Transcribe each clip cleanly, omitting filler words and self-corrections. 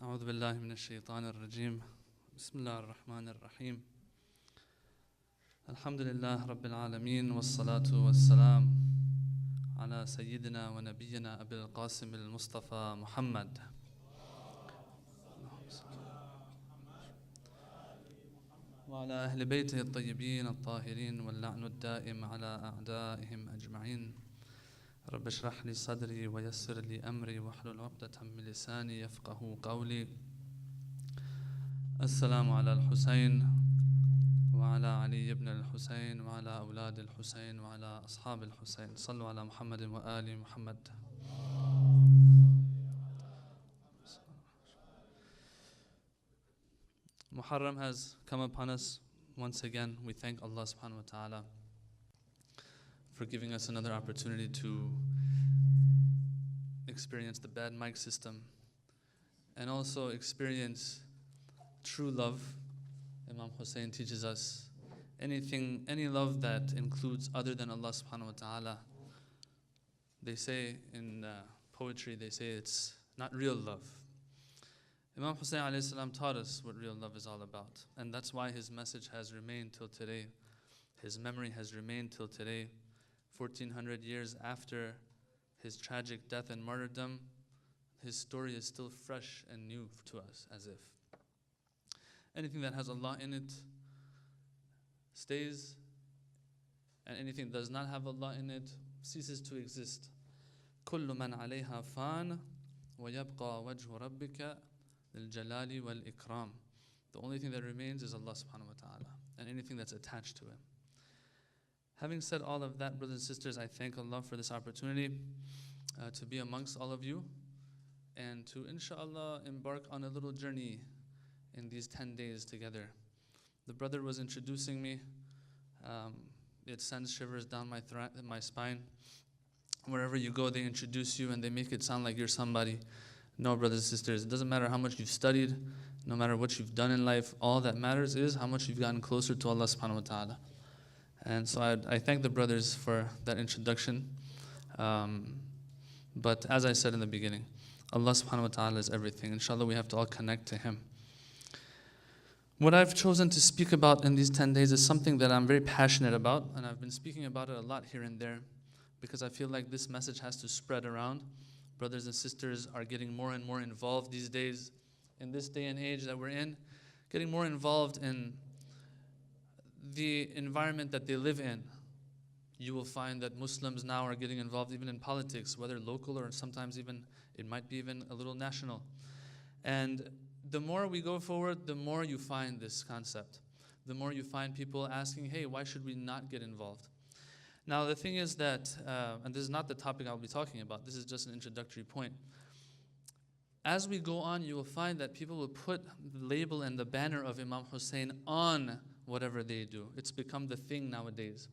أعوذ بالله من الشيطان الرجيم بسم الله الرحمن الرحيم الحمد لله رب العالمين والصلاة والسلام على سيدنا ونبينا أبي القاسم المصطفى محمد وعلى أهل بيته الطيبين الطاهرين واللعن الدائم على أعدائهم أجمعين رب اشرح لي صدري ويسر لي أمري واحلل عقدة من لساني يفقه قولي. السلام على الحسين وعلى علي بن الحسين وعلى أولاد الحسين وعلى أصحاب الحسين. صلوا على محمد وآل محمد. Muharram has come upon us once again. We thank Allah subhanahu wa ta'ala for giving us another opportunity to experience the bad mic system and also experience true love. Imam Hussain teaches us any love that includes other than Allah subhanahu wa ta'ala. They say in poetry, they say it's not real love. Imam Hussain alayhi salam taught us what real love is all about. And that's why his message has remained till today. His memory has remained till today. 1400 years after his tragic death and martyrdom, his story is still fresh and new to us, as if. Anything that has Allah in it stays, and anything that does not have Allah in it ceases to exist. كل من عليها فان ويبقى وجه ربك للجلال والإكرام. The only thing that remains is Allah subhanahu wa ta'ala, and anything that's attached to Him. Having said all of that, brothers and sisters, I thank Allah for this opportunity to be amongst all of you and to, inshallah, embark on a little journey in these 10 days together. The brother was introducing me. It sends shivers down my spine. Wherever you go, they introduce you and they make it sound like you're somebody. No, brothers and sisters, it doesn't matter how much you've studied, no matter what you've done in life, all that matters is how much you've gotten closer to Allah subhanahu wa ta'ala. And so I thank the brothers for that introduction. But as I said in the beginning, Allah subhanahu wa ta'ala is everything. Inshallah, we have to all connect to Him. What I've chosen to speak about in these 10 days is something that I'm very passionate about, and I've been speaking about it a lot here and there because I feel like this message has to spread around. Brothers and sisters are getting more and more involved these days, in this day and age that we're in, getting more involved in the environment that they live in. You will find that Muslims now are getting involved even in politics, whether local or sometimes even, it might be even a little national. And the more we go forward, the more you find this concept. The more you find people asking, hey, why should we not get involved? Now the thing is that, and this is not the topic I'll be talking about, this is just an introductory point. As we go on, you will find that people will put the label and the banner of Imam Hussain on whatever they do. It's become the thing nowadays.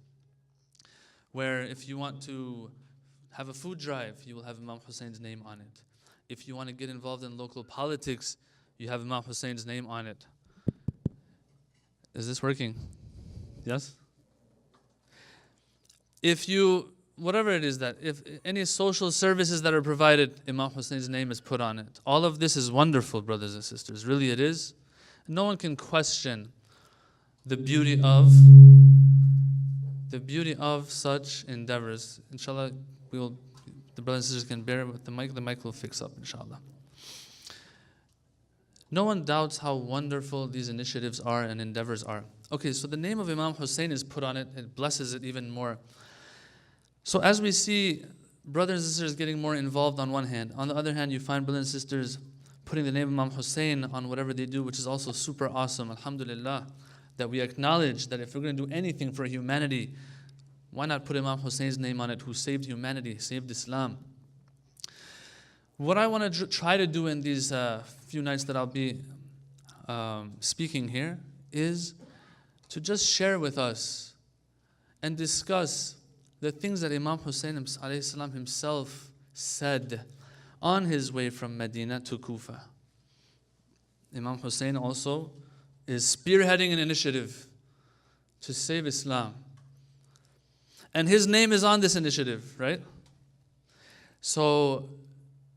Where if you want to have a food drive, you will have Imam Hussein's name on it. If you want to get involved in local politics, you have Imam Hussein's name on it. Is this working? Yes? If you, whatever it is that, if any social services that are provided, Imam Hussein's name is put on it. All of this is wonderful, brothers and sisters. Really it is. No one can question the beauty of such endeavors. Inshallah, the brothers and sisters can bear with the mic will fix up, inshallah. No one doubts how wonderful these initiatives are and endeavors are. Okay, so the name of Imam Hussain is put on it, it blesses it even more. So as we see brothers and sisters getting more involved on one hand, on the other hand, you find brothers and sisters putting the name of Imam Hussain on whatever they do, which is also super awesome, alhamdulillah. That we acknowledge that if we're going to do anything for humanity, why not put Imam Hussein's name on it, who saved humanity, saved Islam? What I want to try to do in these few nights that I'll be speaking here is to just share with us and discuss the things that Imam Hussain alayhi salam himself said on his way from Medina to Kufa. Imam Hussain also is spearheading an initiative to save Islam. And his name is on this initiative, right? So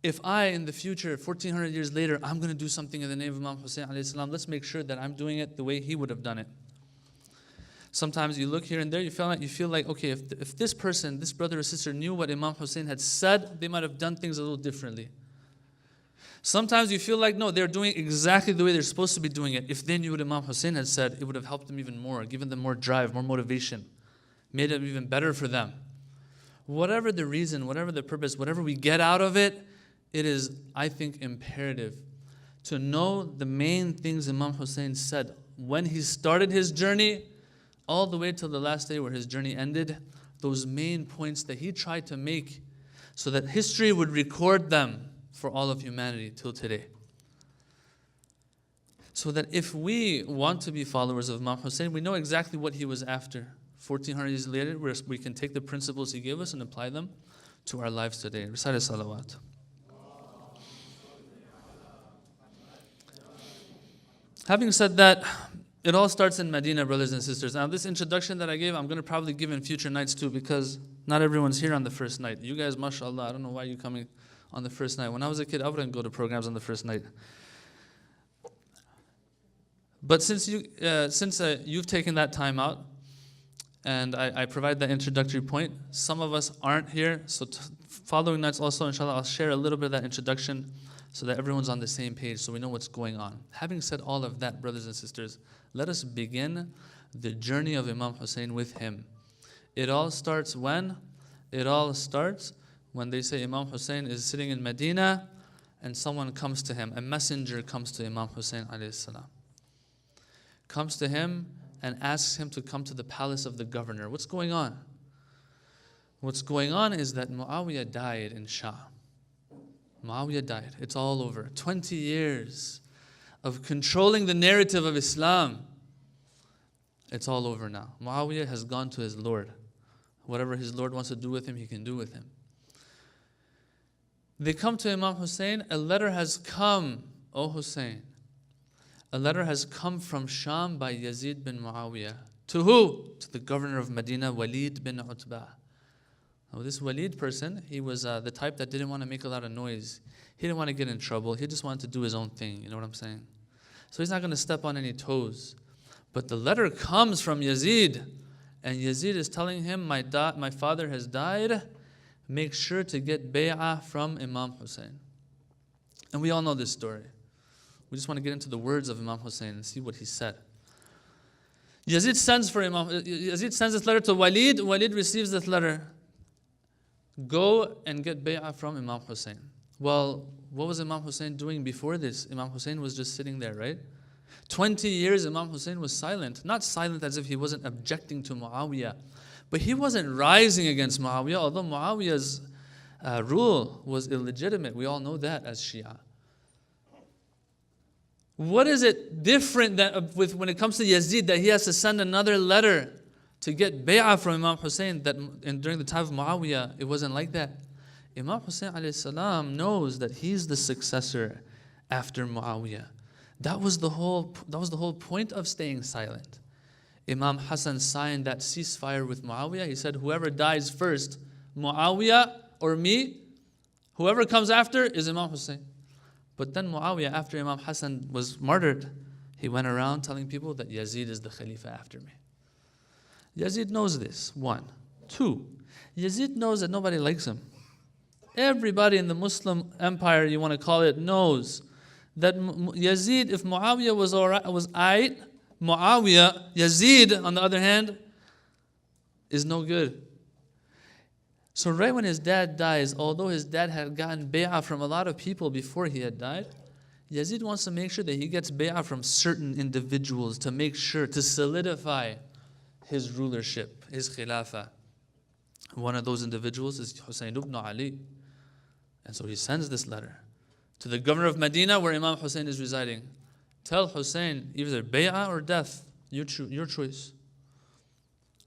if I, in the future, 1400 years later, I'm going to do something in the name of Imam Hussain alayhi salam, let's make sure that I'm doing it the way he would have done it. Sometimes you look here and there, you feel like, okay, if this person, this brother or sister knew what Imam Hussain had said, they might have done things a little differently. Sometimes you feel like, no, they're doing exactly the way they're supposed to be doing it. If they knew what Imam Hussain had said, it would have helped them even more, given them more drive, more motivation, made it even better for them. Whatever the reason, whatever the purpose, whatever we get out of it, it is, I think, imperative to know the main things Imam Hussain said when he started his journey, all the way till the last day where his journey ended, those main points that he tried to make so that history would record them for all of humanity till today. So that if we want to be followers of Imam Hussain, we know exactly what he was after. 1400 years later, we can take the principles he gave us and apply them to our lives today. Recite salawat. Having said that, it all starts in Medina, brothers and sisters. Now, this introduction that I gave, I'm going to probably give in future nights too, because not everyone's here on the first night. You guys, mashallah, I don't know why you're coming on the first night. When I was a kid, I wouldn't go to programs on the first night. But since you've taken that time out, and I provide that introductory point, some of us aren't here, so following nights also, inshallah, I'll share a little bit of that introduction so that everyone's on the same page, so we know what's going on. Having said all of that, brothers and sisters, let us begin the journey of Imam Hussain with him. It all starts when? It all starts when they say Imam Hussain is sitting in Medina and someone comes to him, a messenger comes to Imam Hussain alayhi salam. Comes to him and asks him to come to the palace of the governor. What's going on? What's going on is that Muawiyah died in Sham. Muawiyah died. It's all over. 20 years of controlling the narrative of Islam. It's all over now. Muawiyah has gone to his Lord. Whatever his Lord wants to do with him, he can do with him. They come to Imam Hussain. A letter has come, O Hussain. A letter has come from Sham by Yazid bin Muawiyah. To who? To the governor of Medina, Walid bin Utbah. Now, this Walid person, he was the type that didn't want to make a lot of noise. He didn't want to get in trouble. He just wanted to do his own thing. You know what I'm saying? So he's not going to step on any toes. But the letter comes from Yazid. And Yazid is telling him, my father has died. Make sure to get bay'ah from Imam Hussain. And we all know this story. We just want to get into the words of Imam Hussain and see what he said. Yazid sends this letter to Walid. Walid receives this letter. Go and get bay'ah from Imam Hussain. Well, what was Imam Hussain doing before this? Imam Hussain was just sitting there, right? 20 years Imam Hussain was silent. Not silent as if he wasn't objecting to Muawiyah. But he wasn't rising against Muawiyah, although Muawiyah's rule was illegitimate. We all know that as Shia. What is it different with when it comes to Yazid that he has to send another letter to get bay'ah from Imam Hussain and during the time of Muawiyah, it wasn't like that. Imam Hussain alayhi salam knows that he's the successor after Muawiyah. That was the whole point of staying silent. Imam Hassan signed that ceasefire with Muawiyah. He said, whoever dies first, Muawiyah or me, whoever comes after is Imam Hussain. But then Muawiyah, after Imam Hassan was martyred, he went around telling people that Yazid is the Khalifa after me. Yazid knows this, 1. 2, Yazid knows that nobody likes him. Everybody in the Muslim empire, you want to call it, knows that Yazid, if Muawiyah was aight, Yazid, on the other hand, is no good. So right when his dad dies, although his dad had gotten bay'ah from a lot of people before he had died, Yazid wants to make sure that he gets bay'ah from certain individuals to make sure, to solidify his rulership, his khilafah. One of those individuals is Hussain ibn Ali. And so he sends this letter to the governor of Medina where Imam Hussain is residing. Tell Hussain, either bay'ah or death, your choice.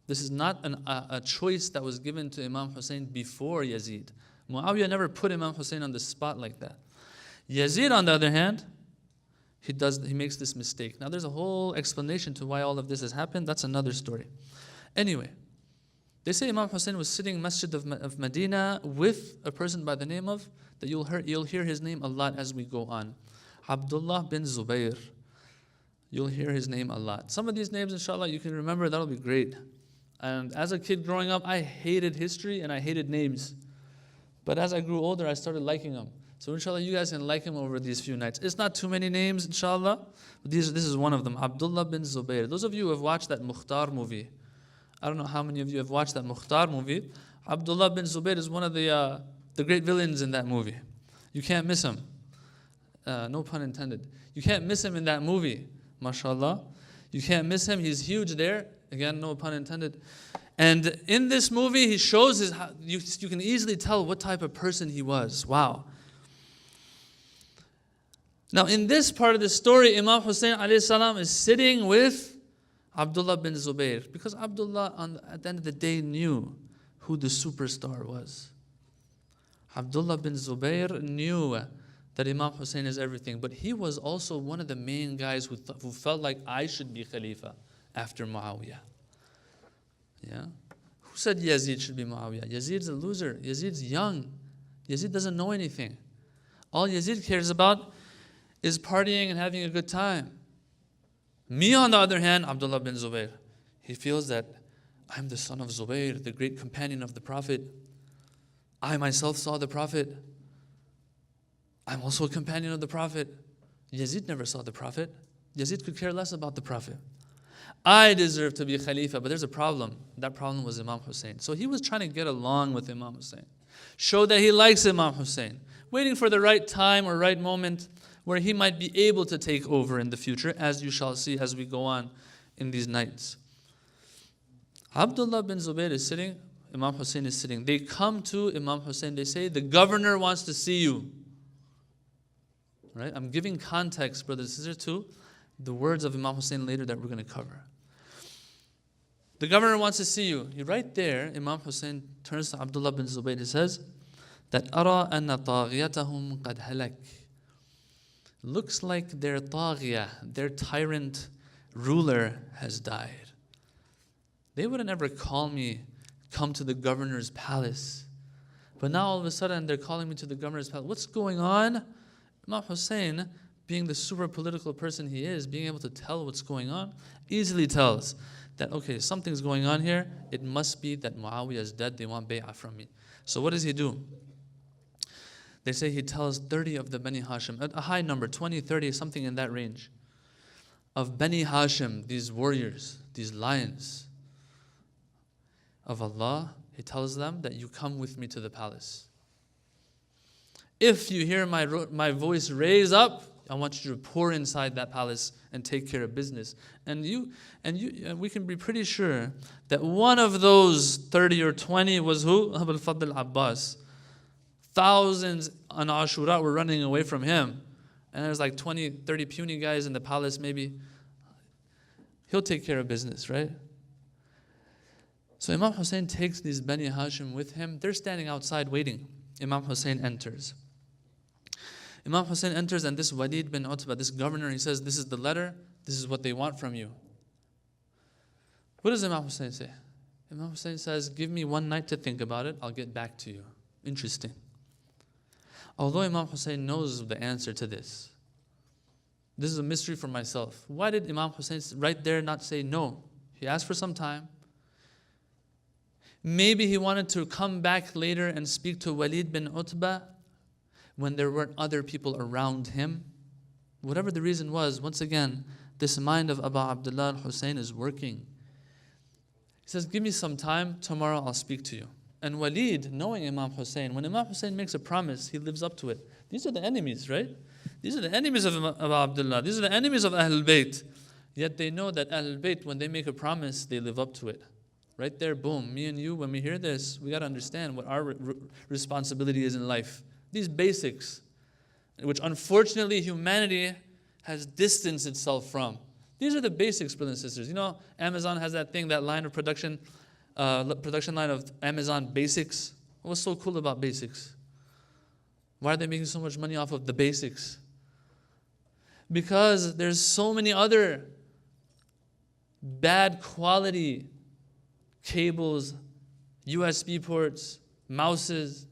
This is not a choice that was given to Imam Hussain before Yazid. Muawiyah never put Imam Hussain on the spot like that. Yazid, on the other hand, he makes this mistake. Now there's a whole explanation to why all of this has happened. That's another story. Anyway, they say Imam Hussain was sitting in Masjid of Medina with a person by the name of that you'll hear his name a lot as we go on. Abdullah bin Zubayr. You'll hear his name a lot. Some of these names, inshallah, you can remember. That'll be great. And as a kid growing up, I hated history and I hated names. But as I grew older, I started liking them. So inshallah, you guys can like him over these few nights. It's not too many names, inshallah. But this is one of them. Abdullah bin Zubayr. Those of you who have watched that Mukhtar movie, I don't know how many of you have watched that Mukhtar movie. Abdullah bin Zubayr is one of the great villains in that movie. You can't miss him. No pun intended. You can't miss him in that movie. MashaAllah. You can't miss him. He's huge there. Again, no pun intended. And in this movie, he shows you can easily tell what type of person he was. Wow. Now, in this part of the story, Imam Hussain alayhi salam is sitting with Abdullah bin Zubayr, because Abdullah, at the end of the day, knew who the superstar was. Abdullah bin Zubayr knew that Imam Hussain is everything, but he was also one of the main guys who felt like I should be Khalifa after Muawiyah. Yeah? Who said Yazid should be Muawiyah? Yazid's a loser. Yazid's young. Yazid doesn't know anything. All Yazid cares about is partying and having a good time. Me, on the other hand, Abdullah bin Zubayr, he feels that I'm the son of Zubayr, the great companion of the Prophet. I myself saw the Prophet. I'm also a companion of the Prophet. Yazid never saw the Prophet. Yazid could care less about the Prophet. I deserve to be Khalifa, but there's a problem. That problem was Imam Hussain. So he was trying to get along with Imam Hussain. Show that he likes Imam Hussain. Waiting for the right time or right moment where he might be able to take over in the future, as you shall see as we go on in these nights. Abdullah bin Zubayr is sitting, Imam Hussain is sitting. They come to Imam Hussain, they say, the governor wants to see you. Right? I'm giving context, brothers and sisters, to the words of Imam Hussain later that we're going to cover. The governor wants to see you. Right there, Imam Hussain turns to Abdullah bin Zubayr. He says that أَرَى أَنَّ طَاغِيَتَهُمْ قَدْ هَلَكَ. Looks like their taghiyah, their tyrant ruler has died. They wouldn't ever call me, come to the governor's palace. But now all of a sudden they're calling me to the governor's palace. What's going on? Imam Hussain, being the super political person he is, being able to tell what's going on, easily tells that, okay, something's going on here. It must be that Muawiyah is dead. They want bay'ah from me. So what does he do? They say he tells 30 of the Bani Hashim, a high number, 20, 30, something in that range, of Bani Hashim, these warriors, these lions of Allah. He tells them that you come with me to the palace. If you hear my voice raise up, I want you to pour inside that palace and take care of business. And we can be pretty sure that one of those 30 or 20 was who? Abul Fadl Abbas. Thousands on Ashura were running away from him. And there's like 20, 30 puny guys in the palace maybe. He'll take care of business, right? So Imam Hussain takes these Bani Hashim with him. They're standing outside waiting. Imam Hussain enters. Imam Hussain enters, and this Walid bin Utbah, this governor, he says, this is the letter. This is what they want from you. What does Imam Hussain say? Imam Hussain says, give me one night to think about it. I'll get back to you. Interesting. Although Imam Hussain knows the answer to this. This is a mystery for myself. Why did Imam Hussain right there not say no? He asked for some time. Maybe he wanted to come back later and speak to Walid bin Utbah when there weren't other people around him. Whatever the reason was, once again, this mind of Abu Abdullah al-Hussein is working. He says, give me some time, tomorrow I'll speak to you. And Walid, knowing Imam Hussain, when Imam Hussain makes a promise, he lives up to it. These are the enemies, right? These are the enemies of Abu Abdullah. These are the enemies of Ahlul Bayt. Yet they know that Ahlul Bayt, when they make a promise, they live up to it. Right there, boom, me and you, when we hear this, we got to understand what our responsibility is in life. These basics, which unfortunately humanity has distanced itself from. These are the basics, brothers and sisters. You know, Amazon has that thing, that line of production line of Amazon Basics. What's so cool about basics? Why are they making so much money off of the basics? Because there's so many other bad quality cables, USB ports, mice,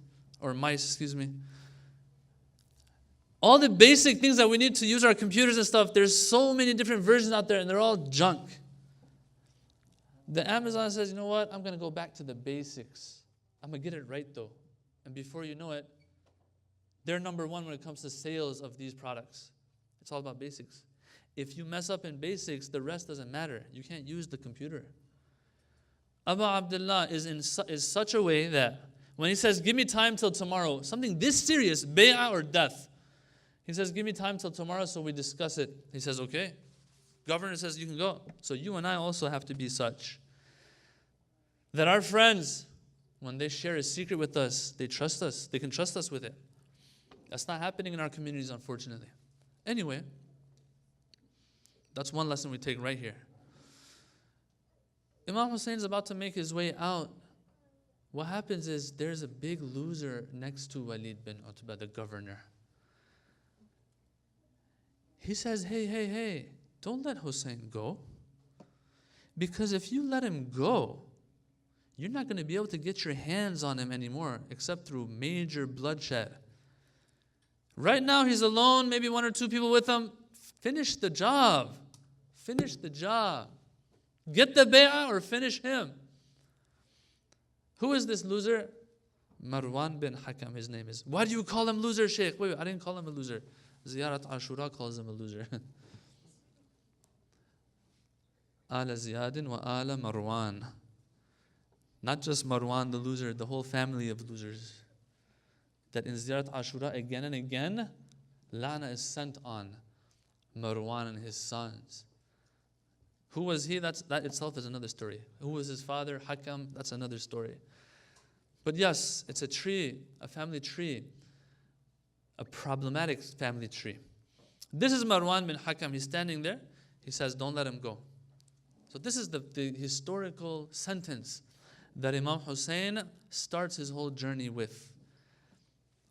All the basic things that we need to use our computers and stuff, there's so many different versions out there and they're all junk. The Amazon says, you know what? I'm going to go back to the basics. I'm going to get it right though. And before you know it, they're number one when it comes to sales of these products. It's all about basics. If you mess up in basics, the rest doesn't matter. You can't use the computer. Abu Abdullah is such a way that when he says, give me time till tomorrow, something this serious, bay'ah or death, he says, give me time till tomorrow so we discuss it. He says, okay. Governor says, you can go. So you and I also have to be such that our friends, when they share a secret with us, they trust us. They can trust us with it. That's not happening in our communities, unfortunately. Anyway, that's one lesson we take right here. Imam Hussain is about to make his way out. What happens is there's a big loser next to Walid bin Utbah, the governor. He says, hey, don't let Hussain go. Because if you let him go, you're not going to be able to get your hands on him anymore, except through major bloodshed. Right now he's alone, maybe one or two people with him. Finish the job. Finish the job. Get the bay'ah or finish him. Who is this loser? Marwan bin Hakam, his name is. Why do you call him loser, Sheikh? Wait, I didn't call him a loser. Ziyarat Ashura calls him a loser. Ala Ziyadin wa ala Marwan. Not just Marwan the loser, the whole family of losers. That in Ziyarat Ashura again and again, La'na is sent on Marwan and his sons. Who was he? That itself is another story. Who was his father? Hakam, that's another story. But yes, it's a tree, a family tree, a problematic family tree. This is Marwan bin Hakam. He's standing there. He says, don't let him go. So this is the historical sentence that Imam Hussain starts his whole journey with.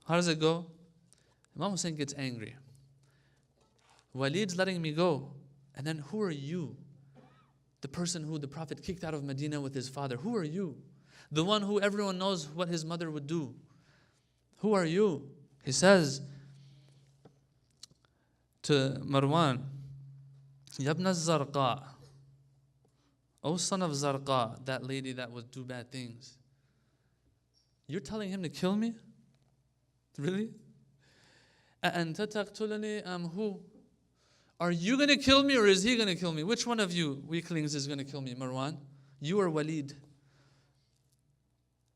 How does it go? Imam Hussain gets angry. Walid's letting me go. And then who are you? The person who the Prophet kicked out of Medina with his father. Who are you? The one who everyone knows what his mother would do. Who are you? He says to Marwan, Yabna Zarqa, O son of Zarqa, that lady that would do bad things. You're telling him to kill me? Really? Anta taqtulani who? Are you going to kill me or is he going to kill me? Which one of you weaklings is going to kill me, Marwan? You or Walid?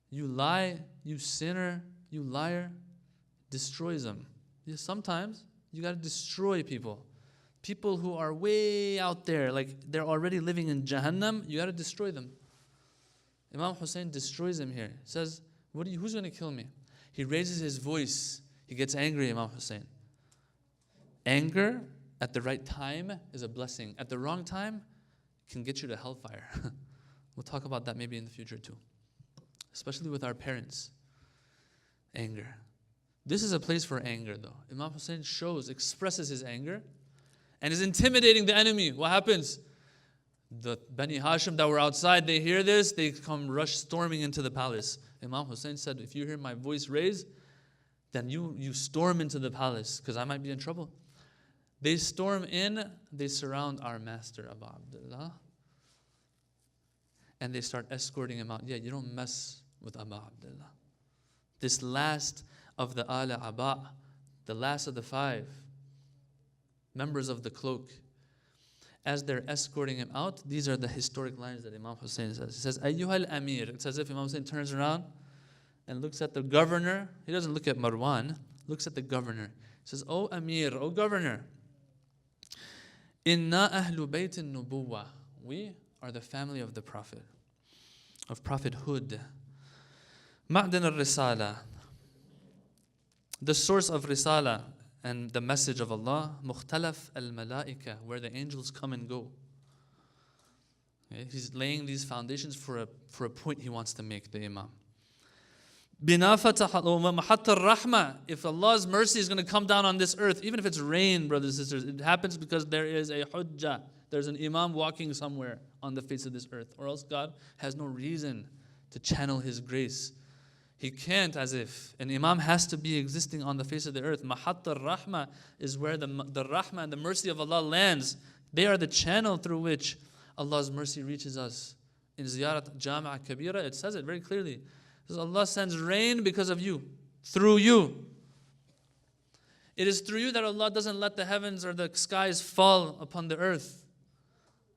You lie, you sinner, you liar. Destroys them. Sometimes you got to destroy people. People who are way out there, like they're already living in Jahannam, you got to destroy them. Imam Hussain destroys him here. He says, who's going to kill me? He raises his voice. He gets angry, Imam Hussain. Anger at the right time is a blessing. At the wrong time, can get you to hellfire. We'll talk about that maybe in the future too. Especially with our parents. Anger. This is a place for anger though. Imam Hussain expresses his anger and is intimidating the enemy. What happens? The Bani Hashim that were outside, they hear this, they come rush storming into the palace. Imam Hussain said, if you hear my voice raised, then you storm into the palace because I might be in trouble. They storm in, they surround our master, Abu Abdullah, and they start escorting him out. Yeah, you don't mess with Abu Abdullah. This last of the Ala Aba, the last of the 5 members of the cloak, as they're escorting him out, these are the historic lines that Imam Hussain says. He says, Ayyuhal Amir. It's as if Imam Hussain turns around and looks at the governor. He doesn't look at Marwan, looks at the governor. He says, O Amir, O governor, Inna ahlu baytin nubuwa. We are the family of the Prophet, of prophethood. Ma'dan al-risala. The source of risala and the message of Allah, mukhtalaf al-malaika, where the angels come and go. Okay? He's laying these foundations for a point he wants to make, the Imam. If Allah's mercy is going to come down on this earth, even if it's rain, brothers and sisters, it happens because there is a hujjah. There's an Imam walking somewhere on the face of this earth. Or else God has no reason to channel His grace. He can't, as if an imam has to be existing on the face of the earth. Mahat al-Rahma is where the Rahma and the mercy of Allah lands. They are the channel through which Allah's mercy reaches us. In Ziyarat Jama'a Kabira, it says it very clearly. It says, Allah sends rain because of you, through you. It is through you that Allah doesn't let the heavens or the skies fall upon the earth,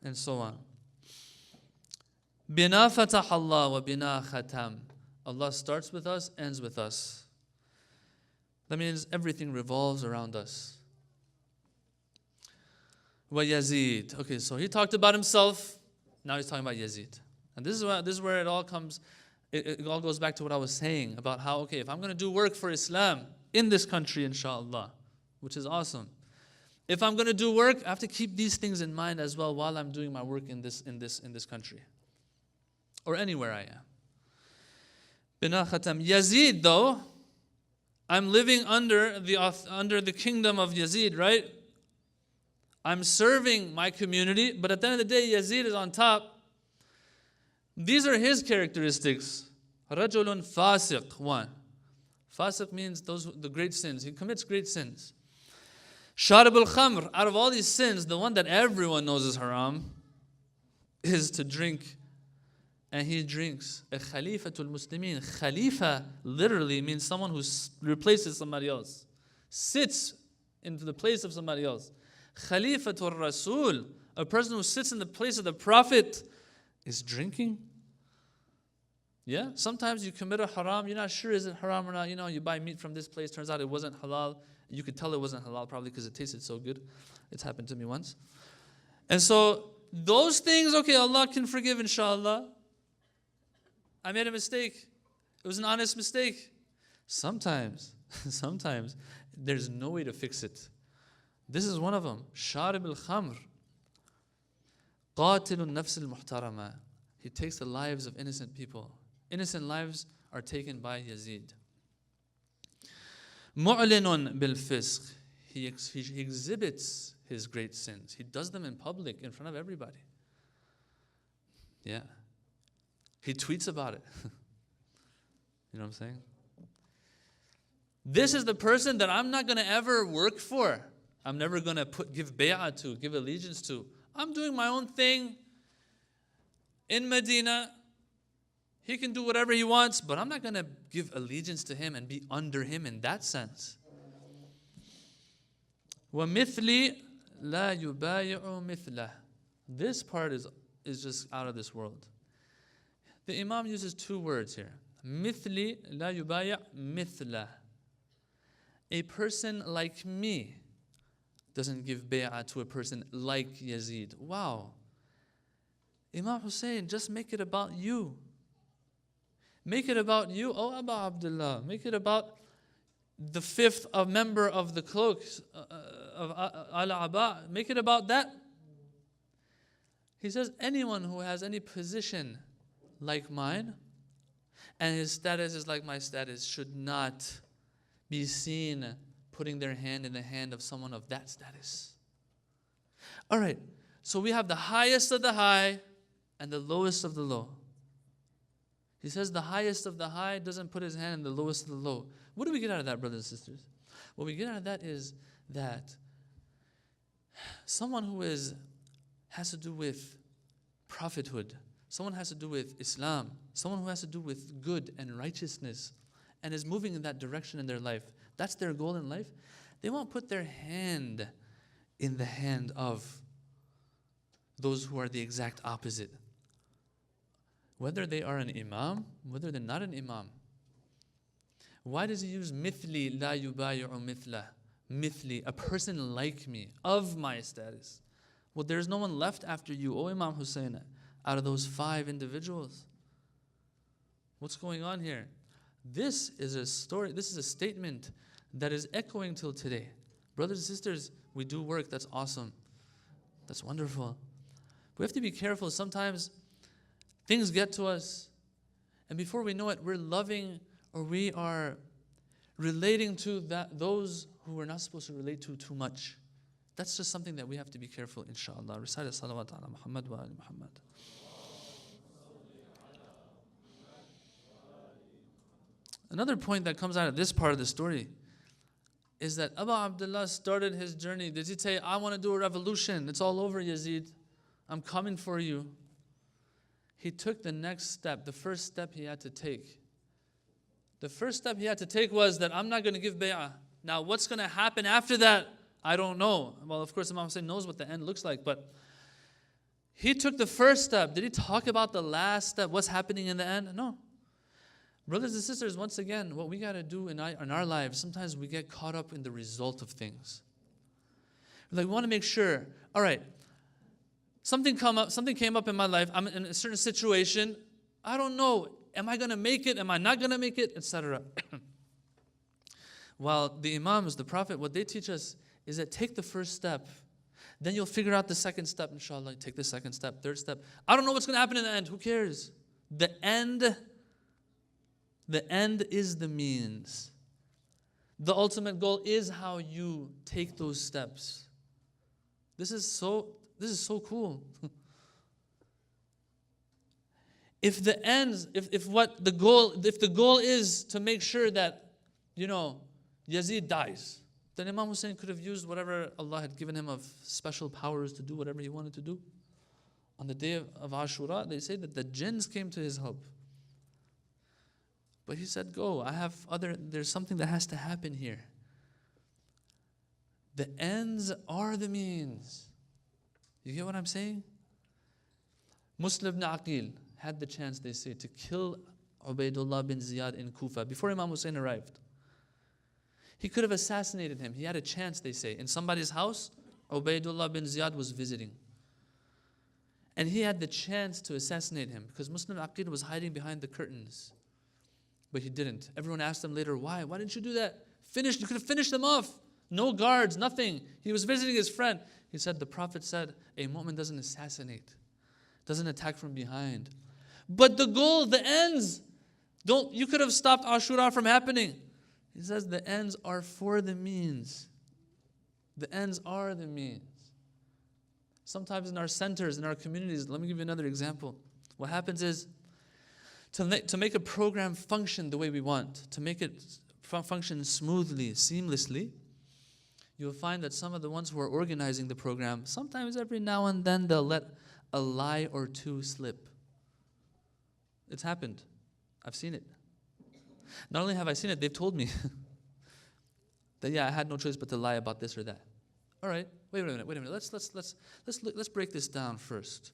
and so on. Bina fatah Allah wa bina khatam. Allah starts with us, ends with us. That means everything revolves around us. Wa Yazid. Okay, so he talked about himself. Now he's talking about Yazid. And this is where it all comes. It all goes back to what I was saying about how, okay, if I'm going to do work for Islam in this country, inshallah, which is awesome. If I'm going to do work, I have to keep these things in mind as well while I'm doing my work in this country, or anywhere I am. Bina khatam. Yazid, though, I'm living under the kingdom of Yazid, right? I'm serving my community, but at the end of the day, Yazid is on top. These are his characteristics. Rajulun fasiq, one. Fasiq means the great sins. He commits great sins. Sharib al-khamr, out of all these sins, the one that everyone knows is haram is to drink. And he drinks. A khalifatul muslimin. Khalifa literally means someone who replaces somebody else. Sits into the place of somebody else. Khalifatul Rasul, a person who sits in the place of the Prophet, is drinking. Yeah, sometimes you commit a haram, you're not sure is it haram or not. You know, you buy meat from this place, turns out it wasn't halal. You could tell it wasn't halal probably because it tasted so good. It's happened to me once. And so those things, okay, Allah can forgive, inshallah. I made a mistake. It was an honest mistake. Sometimes there's no way to fix it. This is one of them. Sharib al-khamr. Qatilun nafs al-muhtarama. He takes the lives of innocent people. Innocent lives are taken by Yazid. Mu'linun bil-fisq. He exhibits his great sins. He does them in public, in front of everybody. Yeah. He tweets about it. You know what I'm saying? This is the person that I'm not going to ever work for. I'm never going to give bay'ah to, give allegiance to. I'm doing my own thing in Medina. He can do whatever he wants, but I'm not going to give allegiance to him and be under him in that sense. وَمِثْلِ لَا يُبَايِعُ مِثْلَهُ. This part is just out of this world. The Imam uses two words here. مِثْلِ لَا يُبَايِعُ مِثْلَهُ. A person like me doesn't give bay'ah to a person like Yazid. Wow. Imam Hussain, just make it about you. Make it about you, oh Aba Abdullah. Make it about the fifth member of the cloak of Al-Aba. Make it about that. He says, anyone who has any position like mine, and his status is like my status, should not be seen putting their hand in the hand of someone of that status. All right, so we have the highest of the high and the lowest of the low. He says the highest of the high doesn't put his hand in the lowest of the low. What do we get out of that, brothers and sisters? What we get out of that is that someone who has to do with prophethood, someone has to do with Islam, someone who has to do with good and righteousness and is moving in that direction in their life, that's their goal in life, they won't put their hand in the hand of those who are the exact opposite. Whether they are an imam, whether they're not an imam. Why does he use mithli la yubayi'u mithla? Mithli, a person like me, of my status. Well, there's no one left after you, O Imam Hussain, out of those 5 individuals. What's going on here? This is a story, this is a statement that is echoing till today. Brothers and sisters, we do work, that's awesome. That's wonderful. We have to be careful. Sometimes things get to us, and before we know it, we're loving or we are relating to those who we're not supposed to relate to too much. That's just something that we have to be careful, inshallah. Recite salawat ala Muhammad wa ali Muhammad. Another point that comes out of this part of the story is that Abu Abdullah started his journey. Did he say, I want to do a revolution? It's all over, Yazid. I'm coming for you. He took the next step, the first step he had to take. The first step he had to take was that I'm not going to give bay'ah. Now, what's going to happen after that? I don't know. Well, of course, Imam Hussain knows what the end looks like, but he took the first step. Did he talk about the last step? What's happening in the end? No. Brothers and sisters, once again, what we got to do in our lives, sometimes we get caught up in the result of things. Like, we want to make sure, all right, something came up in my life. I'm in a certain situation. I don't know. Am I going to make it? Am I not going to make it? Etc. While the Imams, the Prophet, what they teach us is that take the first step. Then you'll figure out the second step, inshallah. Take the second step, third step. I don't know what's going to happen in the end. Who cares? The end is the means. The ultimate goal is how you take those steps. This is so cool. If the goal is to make sure that, Yazid dies, then Imam Hussain could have used whatever Allah had given him of special powers to do whatever he wanted to do. On the day of Ashura, they say that the jinns came to his help. But he said, go, there's something that has to happen here. The ends are the means. You get what I'm saying? Muslim ibn Aqil had the chance, they say, to kill Ubaidullah bin Ziyad in Kufa before Imam Hussain arrived. He could have assassinated him. He had a chance, they say. In somebody's house, Ubaidullah bin Ziyad was visiting. And he had the chance to assassinate him because Muslim Aqil was hiding behind the curtains. But he didn't. Everyone asked him later, why? Why didn't you do that? You could have finished them off. No guards, nothing. He was visiting his friend. He said, the Prophet said, a mu'min doesn't assassinate, doesn't attack from behind. But the goal, the ends, you could have stopped Ashura from happening. He says the ends are for the means. The ends are the means. Sometimes in our centers, in our communities, let me give you another example. What happens is, to make a program function the way we want, to make it function smoothly, seamlessly, you'll find that some of the ones who are organizing the program, sometimes every now and then they'll let a lie or two slip. It's happened. I've seen it. Not only have I seen it, they've told me that I had no choice but to lie about this or that. All right, wait a minute. Let's break this down first.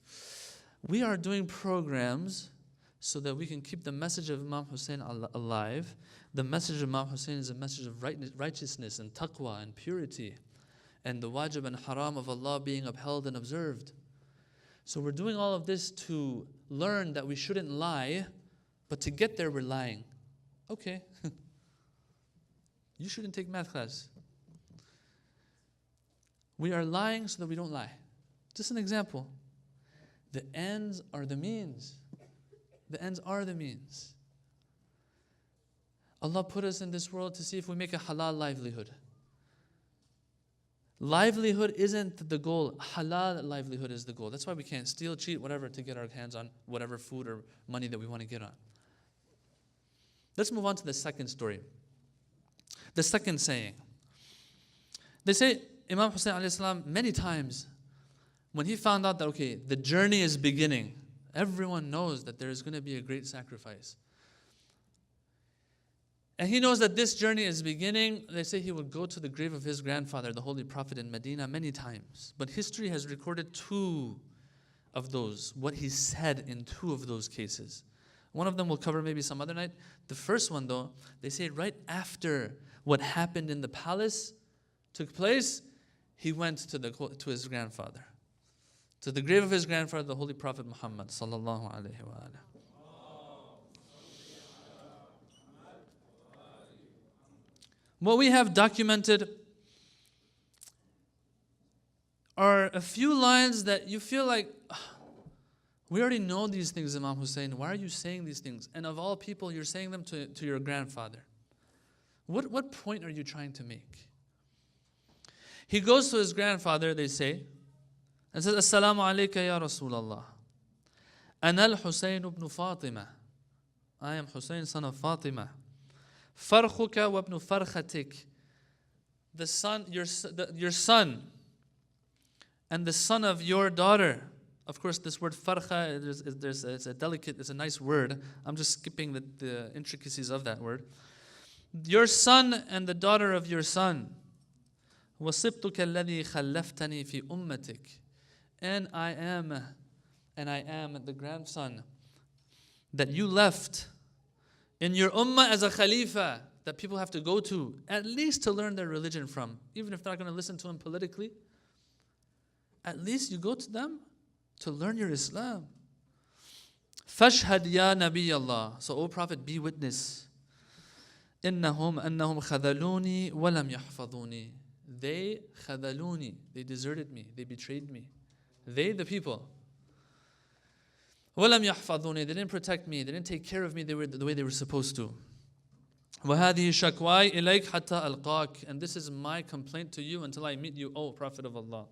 We are doing programs so that we can keep the message of Imam Hussain alive. The message of Imam Hussain is a message of righteousness and taqwa and purity, and the wajib and haram of Allah being upheld and observed. So we're doing all of this to learn that we shouldn't lie, but to get there we're lying. Okay. You shouldn't take math class. We are lying so that we don't lie. Just an example. The ends are the means. The ends are the means. Allah put us in this world to see if we make a halal livelihood. Livelihood isn't the goal. Halal livelihood is the goal. That's why we can't steal, cheat, whatever, to get our hands on whatever food or money that we want to get on. Let's move on to the second story. The second saying. They say Imam Hussain alayhi salam many times, when he found out that, okay, the journey is beginning, everyone knows that there is going to be a great sacrifice. And he knows that this journey is beginning. They say he would go to the grave of his grandfather, the Holy Prophet in Medina, many times. But history has recorded two of those, what he said in two of those cases. One of them we'll cover maybe some other night. The first one, though, they say right after what happened in the palace took place, he went to his grandfather, to the grave of his grandfather, the Holy Prophet Muhammad sallallahu alaihi wasallam. What we have documented are a few lines that you feel like, we already know these things, Imam Hussain. Why are you saying these things? And of all people, you're saying them to your grandfather. What point are you trying to make? He goes to his grandfather, they say, and says, Assalamu alayka ya Rasulallah. Ana al-Hussain ibn Fatima. I am Hussain, son of Fatima. فَرْخُكَ وَابْنُ فَرْخَتِكَ. Your son and the son of your daughter. Of course, this word farkha, it's a nice word. I'm just skipping the intricacies of that word. Your son and the daughter of your son. وَصِبْتُكَ الَّذِي خَلَّفْتَنِي فِي أُمَّتِكَ. And I am the grandson that you left in your ummah as a khalifa that people have to go to, at least to learn their religion from. Even if they're not going to listen to him politically, at least you go to them to learn your Islam. فَاشْهَدْ يَا نَبِيَّ اللَّهِ. So, O Prophet, be witness. أَنَّهُمْ خَذَلُونِي وَلَمْ يَحْفَظُونِي. They خَذَلُونِي. They deserted me. They betrayed me. They, the people. وَلَمْ يَحْفَظُونِي. They didn't protect me. They didn't take care of me the way they were supposed to. وَهَذِهِ شَكْوَاي إِلَيْكَ حَتَّى أَلْقَاكَ. And this is my complaint to you until I meet you, O Prophet of Allah.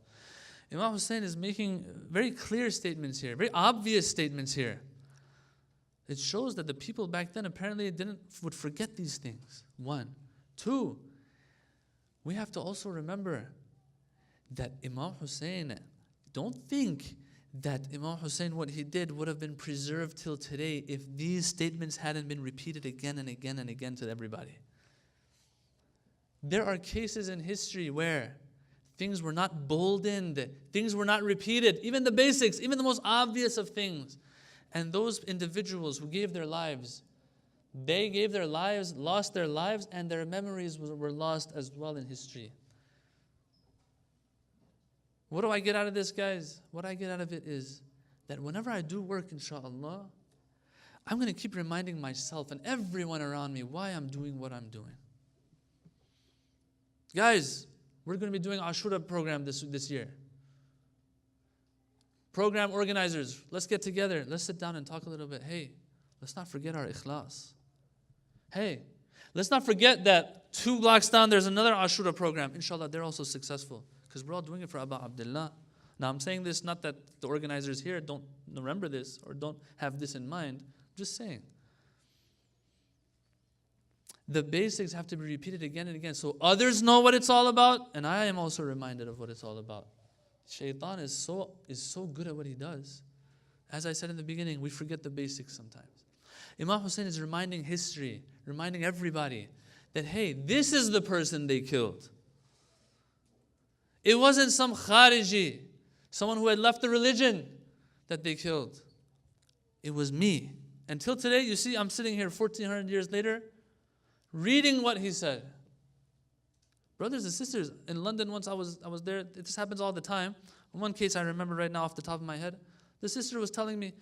Imam Hussain is making very clear statements here, very obvious statements here. It shows that the people back then apparently would forget these things. 1. 2, we have to also remember that Imam Hussain, don't think that Imam Hussain, what he did, would have been preserved till today if these statements hadn't been repeated again and again and again to everybody. There are cases in history where things were not boldened, things were not repeated, even the basics, even the most obvious of things. And those individuals who gave their lives, they gave their lives, lost their lives, and their memories were lost as well in history. What do I get out of this, guys? What I get out of it is that whenever I do work, inshallah, I'm going to keep reminding myself and everyone around me why I'm doing what I'm doing. Guys, we're going to be doing Ashura program this year. Program organizers, let's get together. Let's sit down and talk a little bit. Hey, let's not forget our ikhlas. Hey, let's not forget that 2 blocks down there's another Ashura program. Inshallah, they're also successful because we're all doing it for Aba Abdullah. Now, I'm saying this not that the organizers here don't remember this or don't have this in mind. I'm just saying. The basics have to be repeated again and again so others know what it's all about, and I am also reminded of what it's all about. Shaitan is so good at what he does. As I said in the beginning, we forget the basics sometimes. Imam Hussain is reminding history, reminding everybody that, hey, this is the person they killed. It wasn't some khariji, someone who had left the religion, that they killed. It was me. Until today, you see, I'm sitting here 1400 years later, reading what he said. Brothers and sisters, in London once I was there, this happens all the time. In one case I remember right now off the top of my head, the sister was telling me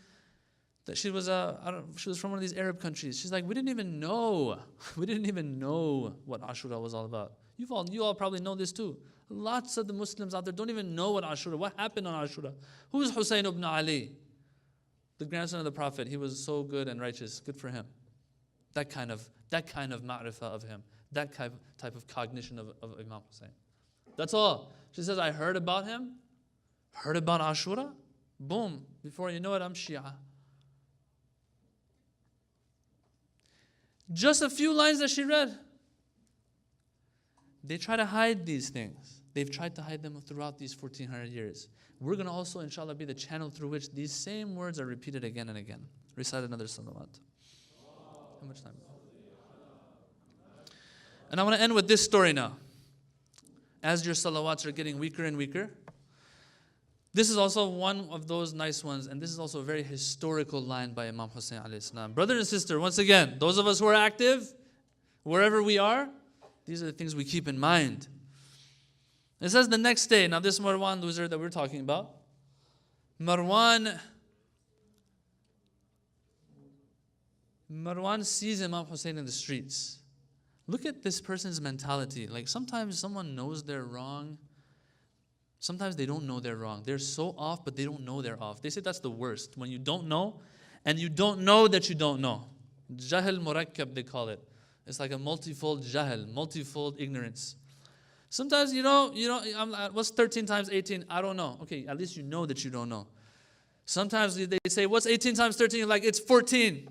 that she was from one of these Arab countries. She's like, we didn't even know what Ashura was all about. You all probably know this too. Lots of the Muslims out there don't even know what Ashura, what happened on Ashura. Who is Hussain ibn Ali? The grandson of the Prophet. He was so good and righteous. Good for him. That kind of ma'rifah of him. That type of cognition of Imam Hussain. That's all. She says, I heard about him, heard about Ashura, boom, before you know it, I'm Shia. Just a few lines that she read. They try to hide these things. They've tried to hide them throughout these 1400 years. We're going to also, inshallah, be the channel through which these same words are repeated again and again. Recite another salawat. How much time? And I want to end with this story now. As your salawats are getting weaker and weaker, this is also one of those nice ones, and this is also a very historical line by Imam Hussain alayhi salam. Brother and sister, once again, those of us who are active, wherever we are, these are the things we keep in mind. It says the next day, now this Marwan loser that we're talking about, Marwan sees Imam Hussain in the streets. Look at this person's mentality. Like sometimes someone knows they're wrong. Sometimes they don't know they're wrong. They're so off, but they don't know they're off. They say that's the worst. When you don't know, and you don't know that you don't know. Jahil murakkab, they call it. It's like a multifold jahil, multifold ignorance. Sometimes what's 13 times 18? I don't know. Okay, at least you know that you don't know. Sometimes they say, what's 18 times 13? You're like, it's 14.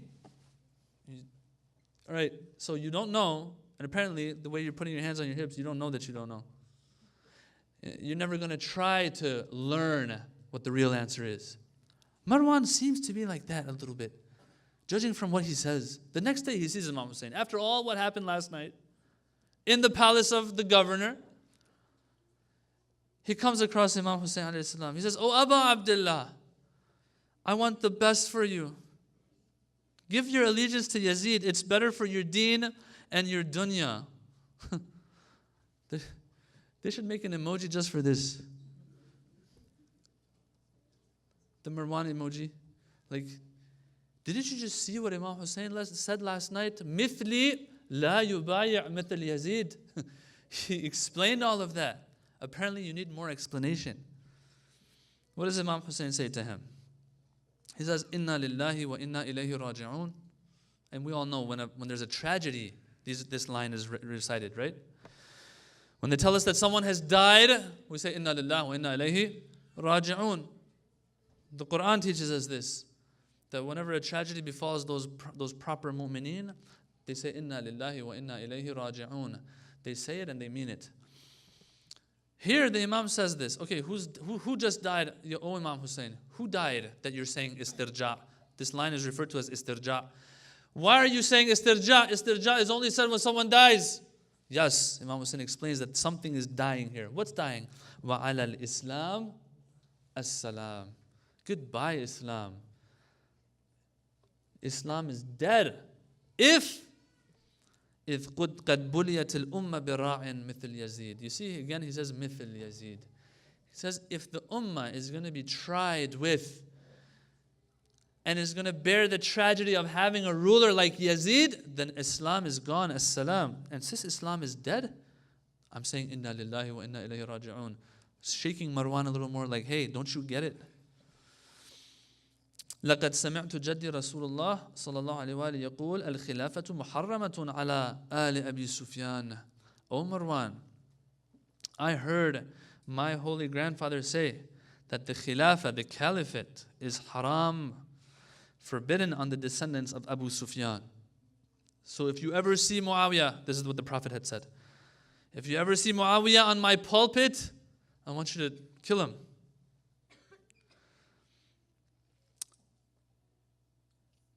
All right, so you don't know, and apparently the way you're putting your hands on your hips, you don't know that you don't know. You're never going to try to learn what the real answer is. Marwan seems to be like that a little bit, judging from what he says. The next day he sees Imam Hussain. After all what happened last night, in the palace of the governor, he comes across Imam Hussain alayhi salam. He says, "Oh Aba Abdullah, I want the best for you. Give your allegiance to Yazid. It's better for your deen and your dunya." They should make an emoji just for this. The Marwan emoji. Like, didn't you just see what Imam Hussain said last night? Mithli la yubayi' mithl Yazid. He explained all of that. Apparently you need more explanation. What does Imam Hussain say to him? He says, "Inna lillahi wa inna ilayhi raji'un." And we all know when there's a tragedy, this line is recited, right? When they tell us that someone has died, we say, "Inna lillahi wa inna ilayhi raji'un." The Quran teaches us this, that whenever a tragedy befalls those proper mu'mineen, they say, "Inna lillahi wa inna ilayhi raji'un." They say it and they mean it. Here the Imam says this. Okay, who just died? Oh, Imam Hussain. Who died that you're saying istirja? This line is referred to as istirja. Why are you saying istirja? Istirja is only said when someone dies. Yes, Imam Hussain explains that something is dying here. What's dying? وَعَلَى الْإِسْلَامِ السَّلَامِ. Goodbye, Islam. Islam is dead. If قد بُلِيَتِ الْأُمَّةِ بِرَاعٍ مِثْلِ Yazid. You see, again, he says مثل Yazid. He says, if the ummah is going to be tried with and is going to bear the tragedy of having a ruler like Yazid, then Islam is gone, as-salam. And since Islam is dead, I'm saying, inna lillahi wa inna ilayhi raji'un. Shaking Marwan a little more like, hey, don't you get it? لقد سمعت جدي رسول الله صلى الله عليه وآله يقول الخلافة محرمة على آل أبي سفيان. O Marwan, I heard my holy grandfather say that the khilafah, the caliphate, is haram, forbidden on the descendants of Abu Sufyan. So if you ever see Muawiyah, this is what the Prophet had said. If you ever see Muawiyah on my pulpit, I want you to kill him.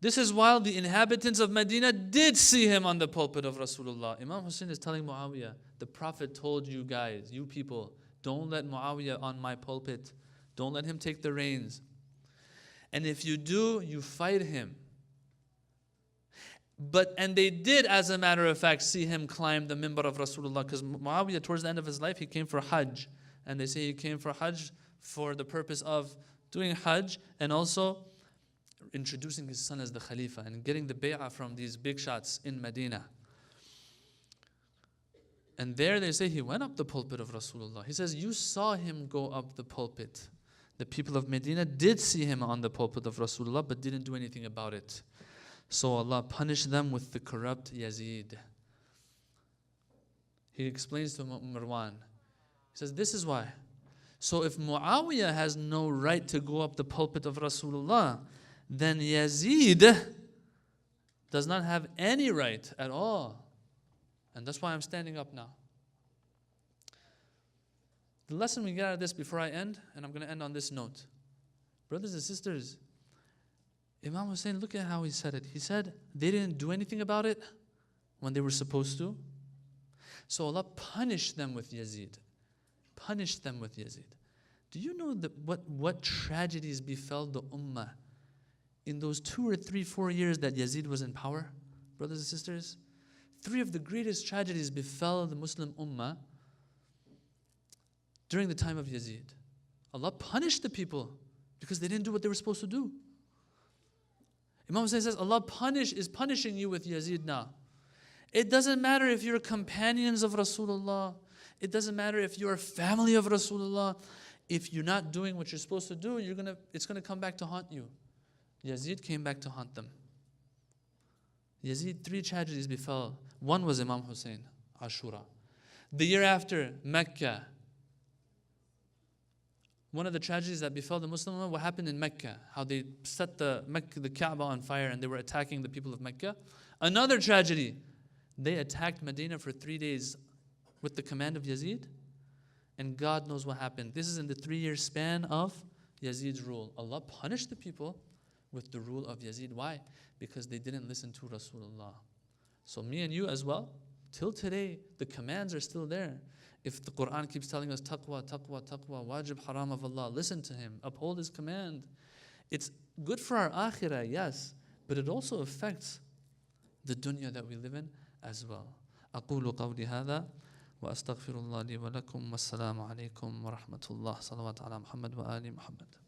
This is while the inhabitants of Medina did see him on the pulpit of Rasulullah. Imam Hussain is telling Muawiyah, the Prophet told you guys, you people, don't let Muawiyah on my pulpit. Don't let him take the reins. And if you do, you fight him. And they did, as a matter of fact, see him climb the minbar of Rasulullah, because Muawiyah, towards the end of his life, he came for Hajj. And they say he came for Hajj for the purpose of doing Hajj and also introducing his son as the Khalifa and getting the bay'ah from these big shots in Medina. And there they say he went up the pulpit of Rasulullah. He says, you saw him go up the pulpit. The people of Medina did see him on the pulpit of Rasulullah, but didn't do anything about it. So Allah punished them with the corrupt Yazid. He explains to Marwan. He says, this is why. So if Muawiyah has no right to go up the pulpit of Rasulullah, then Yazid does not have any right at all. And that's why I'm standing up now. The lesson we get out of this before I end, and I'm going to end on this note. Brothers and sisters, Imam Hussain, look at how he said it. He said they didn't do anything about it when they were supposed to. So Allah punished them with Yazid. Punished them with Yazid. Do you know that what tragedies befell the ummah in those 2 or 3, 4 years that Yazid was in power? Brothers and sisters, 3 of the greatest tragedies befell the Muslim ummah during the time of Yazid. Allah punished the people because they didn't do what they were supposed to do. Imam Hussain says, Allah is punishing you with Yazid now. It doesn't matter if you're companions of Rasulullah. It doesn't matter if you're family of Rasulullah. If you're not doing what you're supposed to do, it's going to come back to haunt you. Yazid came back to haunt them. Yazid, 3 tragedies befell. One was Imam Hussain, Ashura. The year after, Mecca. One of the tragedies that befell the Muslim Ummah, what happened in Mecca, how they set the Kaaba on fire and they were attacking the people of Mecca. Another tragedy. They attacked Medina for 3 days with the command of Yazid, and God knows what happened. This is in the 3-year span of Yazid's rule. Allah punished the people with the rule of Yazid. Why? Because they didn't listen to Rasulullah. So me and you as well, till today, the commands are still there. If the Quran keeps telling us taqwa, taqwa, taqwa, wajib, haram of Allah, listen to Him, uphold His command. It's good for our akhirah, yes, but it also affects the dunya that we live in as well. أقول قولي هذا وأستغفر الله لي ولكم والسلام عليكم ورحمة الله صلوات على محمد وآل محمد.